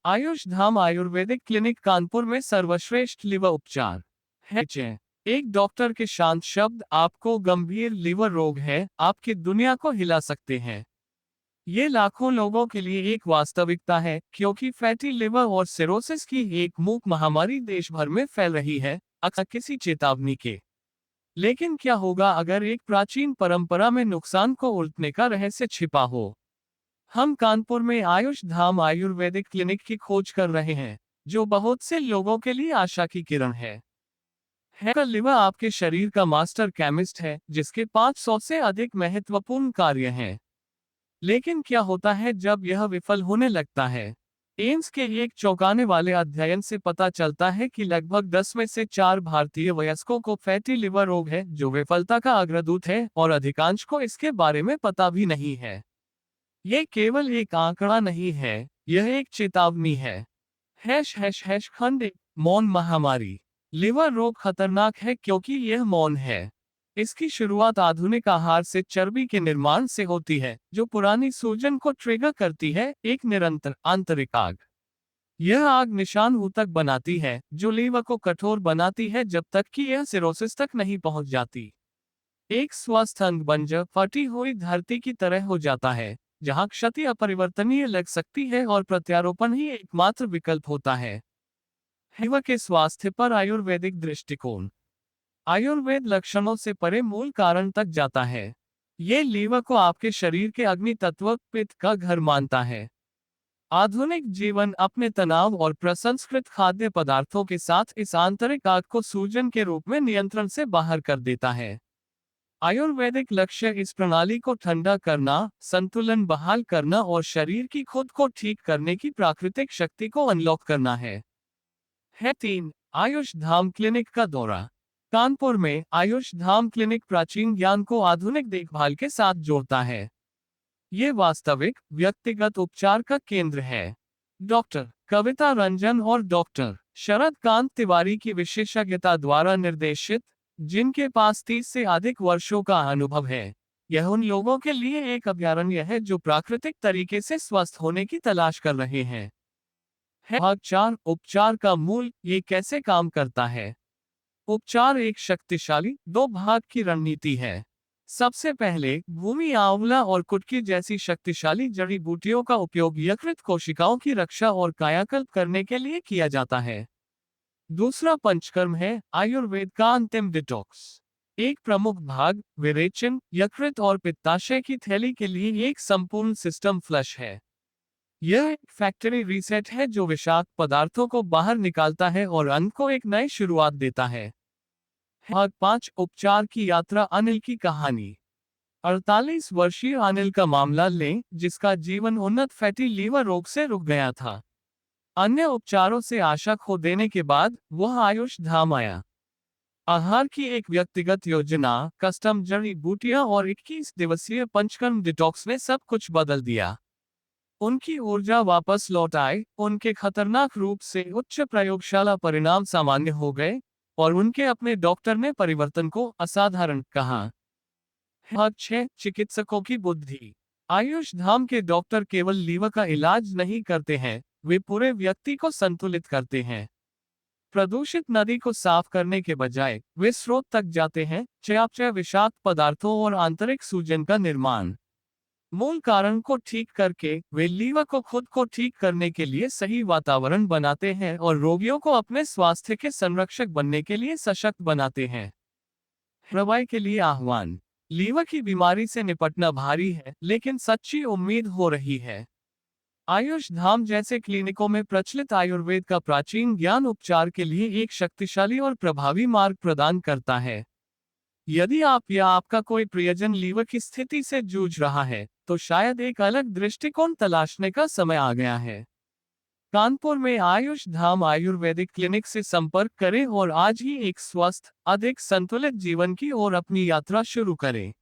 आयुष धाम Ayurvedic clinic Kanpur में सर्वश्रेष्ठ liver उपचार है। एक डॉक्टर के शांत शब्द आपको गंभीर लिवर रोग है, आपकी दुनिया को हिला सकते हैं। ये लाखों लोगों के लिए एक वास्तविकता है, क्योंकि फैटी लिवर और सिरोसिस की एक मूक महामारी देश भर में फैल रही है, अक्सर किसी चेतावनी के। लेकिन क्या होगा अगर एक प्राचीन परंपरा में नुकसान को उलटने का रहस्य छिपा हो? हम कानपुर में आयुष धाम आयुर्वेदिक क्लिनिक की खोज कर रहे हैं, जो बहुत से लोगों के लिए आशा की किरण है। लिवर आपके शरीर का मास्टर केमिस्ट है, जिसके 500 से अधिक महत्वपूर्ण कार्य हैं। लेकिन क्या होता है जब यह विफल होने लगता है? एम्स के एक चौंकाने वाले अध्ययन से पता चलता है कि लगभग 10 में से 4 भारतीय वयस्कों को फैटी लिवर रोग है, जो विफलता का अग्रदूत है, और अधिकांश को इसके बारे में पता भी नहीं है। ये केवल एक आंकड़ा नहीं है, यह एक चेतावनी है। हैश हैश हैश खंड एक, मौन महामारी। लिवर रोग खतरनाक है क्योंकि यह मौन है। इसकी शुरुआत आधुनिक आहार से चर्बी के निर्माण से होती है, जो पुरानी सूजन को ट्रिगर करती है, एक निरंतर आंतरिक आग। यह आग निशान ऊतक बनाती है, जो लीवर को कठोर बनाती है जब तक कि यह सिरोसिस तक नहीं पहुंच जाती। एक स्वस्थ अंग बंजर फटी हुई धरती की तरह हो जाता है, जहां क्षति अपरिवर्तनीय लग सकती है और प्रत्यारोपण ही एकमात्र विकल्प होता है। लीवर के स्वास्थ्य पर आयुर्वेदिक दृष्टिकोण। आयुर्वेद लक्षणों से परे मूल कारण तक जाता है। ये लीवर को आपके शरीर के अग्नि तत्व पित्त का घर मानता है। आधुनिक जीवन अपने तनाव और प्रसंस्कृत खाद्य पदार्थों के साथ इस आंतरिक आग को सूजन के रूप में नियंत्रण से बाहर कर देता है। आयुर्वेदिक लक्ष्य इस प्रणाली को ठंडा करना, संतुलन बहाल करना और शरीर की खुद को ठीक करने की प्राकृतिक शक्ति को अनलॉक करना है। 3 आयुष धाम क्लिनिक का दौरा। कानपुर में आयुष धाम क्लिनिक प्राचीन ज्ञान को आधुनिक देखभाल के साथ जोड़ता है। ये वास्तविक व्यक्तिगत उपचार का केंद्र है। डॉक्टर कविता रंजन और डॉक्टर शरद कांत तिवारी की विशेषज्ञता द्वारा निर्देशित, जिनके पास 30 से अधिक वर्षों का अनुभव है। यह उन लोगों के लिए एक अभयारण्य है जो प्राकृतिक तरीके से स्वस्थ होने की तलाश कर रहे हैं। भाग 4 उपचार का मूल, ये कैसे काम करता है? उपचार एक शक्तिशाली 2 भाग की रणनीति है। सबसे पहले भूमि आंवला और कुटकी जैसी शक्तिशाली जड़ी बूटियों का उपयोग यकृत कोशिकाओं की रक्षा और कायाकल्प करने के लिए किया जाता है। दूसरा पंचकर्म है आयुर्वेद का अंतिम डिटॉक्स। एक प्रमुख भाग विरेचन, यकृत और पित्ताशय की थैली के लिए एक संपूर्ण सिस्टम फ्लश है। यह एक फैक्ट्री रीसेट है जो विषाक्त पदार्थों को बाहर निकालता है और अंग को एक नई शुरुआत देता है। भाग 5 उपचार की यात्रा। अनिल की कहानी। 48 वर्षीय अनिल का मामला लें, जिसका जीवन उन्नत फैटी लीवर रोग से रुक गया था। अन्य उपचारों से आशा खो देने के बाद वह आयुष धाम आया। आहार की एक व्यक्तिगत योजना, कस्टम जड़ी बूटियां और 21 दिवसीय पंचकर्म डिटॉक्स ने सब कुछ बदल दिया। उनकी ऊर्जा वापस लौट आई, उनके खतरनाक रूप से उच्च प्रयोगशाला परिणाम सामान्य हो गए, और उनके अपने डॉक्टर ने परिवर्तन को असाधारण कहा। भाग 6 चिकित्सकों की बुद्धि। आयुष धाम के डॉक्टर केवल लीवर का इलाज नहीं करते हैं, वे पूरे व्यक्ति को संतुलित करते हैं। प्रदूषित नदी को साफ करने के बजाय वे स्रोत तक जाते हैं, चयापचय विषाक्त पदार्थों और आंतरिक सूजन का निर्माण। मूल कारण को ठीक करके वे लीवर को खुद को ठीक करने के लिए सही वातावरण बनाते हैं और रोगियों को अपने स्वास्थ्य के संरक्षक बनने के लिए सशक्त बनाते हैं। दवाई के लिए आह्वान। लीवर की बीमारी से निपटना भारी है, लेकिन सच्ची उम्मीद हो रही है। आयुष धाम जैसे क्लिनिकों में प्रचलित आयुर्वेद का प्राचीन ज्ञान उपचार के लिए एक शक्तिशाली और प्रभावी मार्ग प्रदान करता है। यदि आप या आपका कोई प्रियजन लीवर की स्थिति से जूझ रहा है, तो शायद एक अलग दृष्टिकोण तलाशने का समय आ गया है। कानपुर में आयुष धाम आयुर्वेदिक क्लिनिक से संपर्क करें और आज ही एक स्वस्थ, अधिक संतुलित जीवन की ओर अपनी यात्रा शुरू करें।